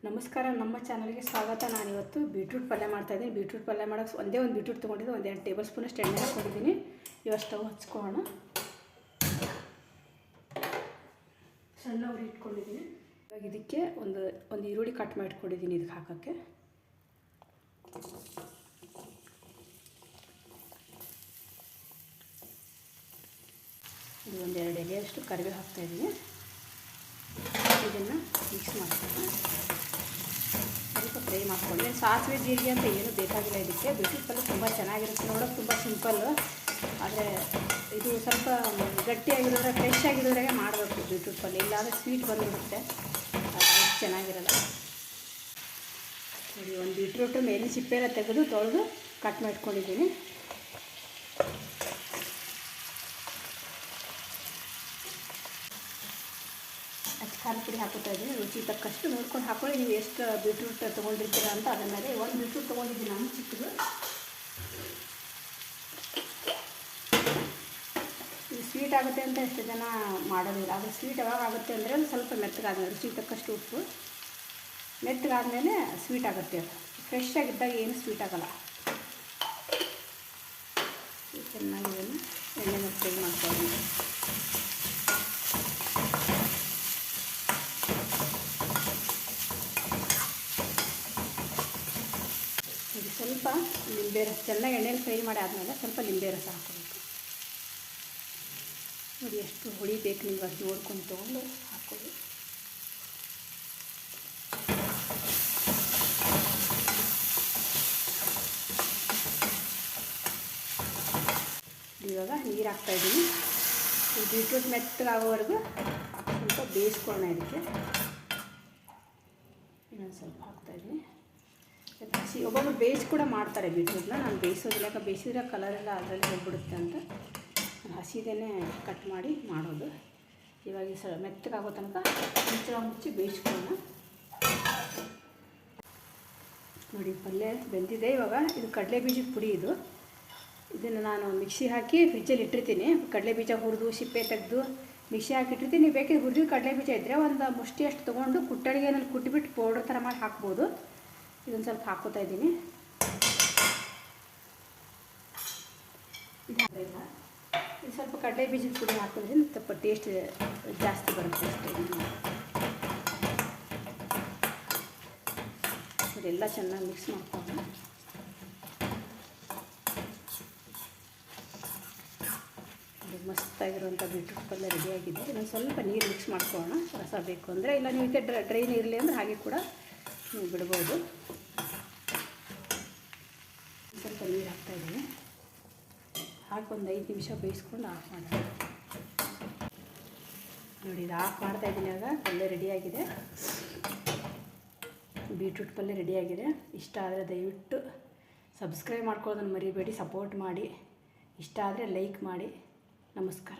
ನಮಸ್ಕಾರ, ನಮ್ಮ ಚಾನಲ್ಗೆ ಸ್ವಾಗತ. ನಾನಿವತ್ತು ಬೀಟ್ರೂಟ್ ಪಲ್ಯ ಮಾಡ್ತಾಯಿದ್ದೀನಿ. ಬೀಟ್ರೂಟ್ ಪಲ್ಯ ಮಾಡೋಕ್ಕೆ ಒಂದೇ ಒಂದು ಬೀಟ್ರೂಟ್ ತೊಗೊಂಡಿದ್ದು, 1-2 ಟೇಬಲ್ ಸ್ಪೂನಷ್ಟು ಎಣ್ಣೆ ಹಾಕ್ಕೊಂಡಿದ್ದೀನಿ. ಇವಾಗ ಸ್ಟವ್ ಹಚ್ಕೊಳ್ಳೋಣ. ಸಣ್ಣ ಉರಿ ಇಟ್ಕೊಂಡಿದ್ದೀನಿ. ಇವಾಗ ಇದಕ್ಕೆ ಒಂದು ಈರುಳ್ಳಿ ಕಟ್ ಮಾಡಿ ಇಟ್ಕೊಂಡಿದ್ದೀನಿ ಇದಕ್ಕೆ ಹಾಕೋಕ್ಕೆ. ಇದು 1-2 ಎಲೆಯಷ್ಟು ಕರಿಬೇವು ಹಾಕ್ತಾಯಿದ್ದೀನಿ. ಇದನ್ನು ಮಿಕ್ಸ್ ಮಾಡ್ತೀನಿ. ಸ್ವಲ್ಪ ಫ್ರೈ ಮಾಡ್ಕೊಳ್ಳಿ. ಸಾಸಿವೆ ಜೀರಿಗೆ ಅಂತ ಏನೂ ಬೇಕಾಗಿಲ್ಲ ಇದಕ್ಕೆ. ಬೀಟ್ರೂಟ್ ಪಲ್ಯ ತುಂಬ ಚೆನ್ನಾಗಿರುತ್ತೆ, ನೋಡೋಕೆ ತುಂಬ ಸಿಂಪಲ್ಲು. ಆದರೆ ಇದು ಸ್ವಲ್ಪ ಗಟ್ಟಿಯಾಗಿರೋದ್ರೆ, ಫ್ರೆಶ್ ಆಗಿರೋದ್ರಾಗೆ ಮಾಡಬೇಕು ಬೀಟ್ರೂಟ್ ಪಲ್ಯ. ಇಲ್ಲಾಂದರೆ ಸ್ವೀಟ್ ಬಂದುಬಿಡುತ್ತೆ, ಅದು ಚೆನ್ನಾಗಿರಲ್ಲ. ನೋಡಿ, ಒಂದು ಬೀಟ್ರೂಟು ಮೇಲಿನ ಸಿಪ್ಪೆಲ್ಲ ತೆಗೆದು ತೊಳೆದು ಕಟ್ ಮಾಡ್ಕೊಂಡಿದ್ದೀನಿ. ಖಾರದ ಪುಡಿ ಹಾಕೋತಾ ಇದ್ದೀನಿ. ರುಚಿ ತಕ್ಕಷ್ಟು ನೋಡ್ಕೊಂಡು ಹಾಕೊಳ್ಳಿ. ನೀವು ಎಷ್ಟು ಬೀಟ್ರೂಟ್ ತೊಗೊಂಡಿರ್ತೀರ ಅಂತ ಅದರ ಮೇಲೆ. ಒಂದು ಬೀಟ್ರೂಟ್ ತೊಗೊಂಡಿದ್ದೀನಿ ನಾನು, ಚಿಕ್ಕದು. ಇದು ಸ್ವೀಟ್ ಆಗುತ್ತೆ ಅಂತ ಎಷ್ಟು ಜನ ಮಾಡೋದಿಲ್ಲ. ಅದು ಸ್ವೀಟ್ ಯಾವಾಗ ಆಗುತ್ತೆ ಅಂದರೆ ಒಂದು ಸ್ವಲ್ಪ ಮೆತ್ತಗಾದ್ಮೇಲೆ, ರುಚಿ ತಕ್ಕಷ್ಟು ಉಪ್ಪು. ಮೆತ್ತಗಾದ್ಮೇಲೆ ಸ್ವೀಟ್ ಆಗುತ್ತೆ. ಅದು ಫ್ರೆಶ್ ಆಗಿದ್ದಾಗ ಏನು ಸ್ವೀಟ್ ಆಗೋಲ್ಲ. ಚೆನ್ನಾಗಿ ಎಣ್ಣೆ ಫ್ರೈ ಮಾಡ್ಕೊಳ್ಳಿ. ಸ್ವಲ್ಪ ಲಿಂಬೆ ರಸ, ಚೆನ್ನಾಗಿ ಎಣ್ಣೆಯಲ್ಲಿ ಫ್ರೈ ಮಾಡಿ ಆದಮೇಲೆ ಸ್ವಲ್ಪ ಲಿಂಬೆ ರಸ ಹಾಕೋಬೇಕು. ನೋಡಿ, ಎಷ್ಟು ಹುಳಿ ಬೇಕು ನೀವು ಅದು ನೋಡ್ಕೊಂಡು ತೊಗೊಂಡು ಹಾಕ್ಕೊಳ್ಳಿ. ಇವಾಗ ನೀರು ಹಾಕ್ತಾಯಿದ್ದೀನಿ. ಈ ಬೀಟ್ರೂಟ್ ಮೆತ್ತಗಾಗೋವರೆಗೂ ಸ್ವಲ್ಪ ಬೇಯಿಸ್ಕೊಳ್ಳೋಣ. ಇದಕ್ಕೆ ಇನ್ನೊಂದು ಸ್ವಲ್ಪ ಹಾಕ್ತಾಯಿದ್ದೀನಿ. ಒಬ್ಬೊಬ್ಬರು ಬೇಯಿಸಿ ಕೂಡ ಮಾಡ್ತಾರೆ ಬೀಟ್ರೂಟ್ನ. ನಾನು ಬೇಯಿಸೋದಿಲ್ಲ, ಯಾಕೆ ಬೇಯಿಸಿದ್ರೆ ಕಲರೆಲ್ಲ ಅದರಲ್ಲಿ ಹೋಗ್ಬಿಡುತ್ತೆ ಅಂತ ಹಸಿದೇ ಕಟ್ ಮಾಡಿ ಮಾಡೋದು. ಇವಾಗ ಮೆತ್ತಗಾಗೋ ತನಕ ಮುಚ್ಚಿ ಬೇಯಿಸ್ಕೊಳ್ಳೋಣ. ನೋಡಿ, ಪಲ್ಯ ಬೆಂದಿದೆ. ಇವಾಗ ಇದು ಕಡಲೆ ಬೀಜದ ಪುಡಿ. ಇದನ್ನು ನಾನು ಮಿಕ್ಸಿ ಹಾಕಿ ಫ್ರಿಜ್ಜಲ್ಲಿ ಇಟ್ಟಿರ್ತೀನಿ. ಕಡಲೆ ಬೀಜ ಹುರಿದು ಸಿಪ್ಪೆ ತೆಗೆದು ಮಿಕ್ಸಿ ಹಾಕಿಟ್ಟಿರ್ತೀನಿ. ನೀವು ಬೇಕಿದ್ರೆ ಹುರಿದು ಕಡಲೆ ಬೀಜ ಇದ್ದರೆ ಒಂದು ಮುಷ್ಟಿಯಷ್ಟು ತೊಗೊಂಡು ಕುಟ್ಟಳಿಗೆನಲ್ಲಿ ಕುಟ್ಟಿಬಿಟ್ಟು ಪೌಡ್ರ್ ಥರ ಮಾಡಿ ಹಾಕ್ಬೋದು. ಇದೊಂದು ಸ್ವಲ್ಪ ಹಾಕೋತಾ ಇದ್ದೀನಿ. ಇದು ಸ್ವಲ್ಪ ಕಡಲೆ ಬೀಜದ ಪುಡಿ ಹಾಕಿದ್ರೆ ಸ್ವಲ್ಪ ಟೇಸ್ಟ್ ಜಾಸ್ತಿ ಬರುತ್ತೆ ಅಷ್ಟೇ. ಇದೆಲ್ಲ ಚೆನ್ನಾಗಿ ಮಿಕ್ಸ್ ಮಾಡ್ಕೊಂಡು ಮಸ್ತಾಗಿರುವಂಥ ಬೀಟ್ರೂಟ್ ಪಲ್ಯ ರೆಡಿಯಾಗಿದೆ. ಇನ್ನೊಂದು ಸ್ವಲ್ಪ ನೀರು ಮಿಕ್ಸ್ ಮಾಡ್ಕೊಳ್ಳೋಣ, ರಸ ಬೇಕು ಅಂದರೆ. ಇಲ್ಲ ನೀವು ಇದಕ್ಕೆ ಡ್ರೈ ನೀರಿರಲಿ ಅಂದರೆ ಹಾಗೆ ಕೂಡ ನೀವು ಬಿಡ್ಬೋದು. ಸ್ವಲ್ಪ ನೀರು ಹಾಕ್ತಾಯಿದ್ದೀನಿ. ಹಾಕಿ ಒಂದು 5 ನಿಮಿಷ ಬೇಯಿಸ್ಕೊಂಡು ಆಫ್ ಮಾಡೋಣ. ನೋಡಿ, ಇದು ಆಫ್ ಮಾಡ್ತಾಯಿದ್ದೀನಿ. ಆಗ ಪಲ್ಯ ರೆಡಿಯಾಗಿದೆ. ಬೀಟ್ರೂಟ್ ಪಲ್ಯ ರೆಡಿಯಾಗಿದೆ. ಇಷ್ಟ ಆದರೆ ದಯವಿಟ್ಟು ಸಬ್ಸ್ಕ್ರೈಬ್ ಮಾಡ್ಕೊಳ್ಳೋದನ್ನು ಮರಿಬೇಡಿ. ಸಪೋರ್ಟ್ ಮಾಡಿ. ಇಷ್ಟ ಆದರೆ ಲೈಕ್ ಮಾಡಿ. ನಮಸ್ಕಾರ.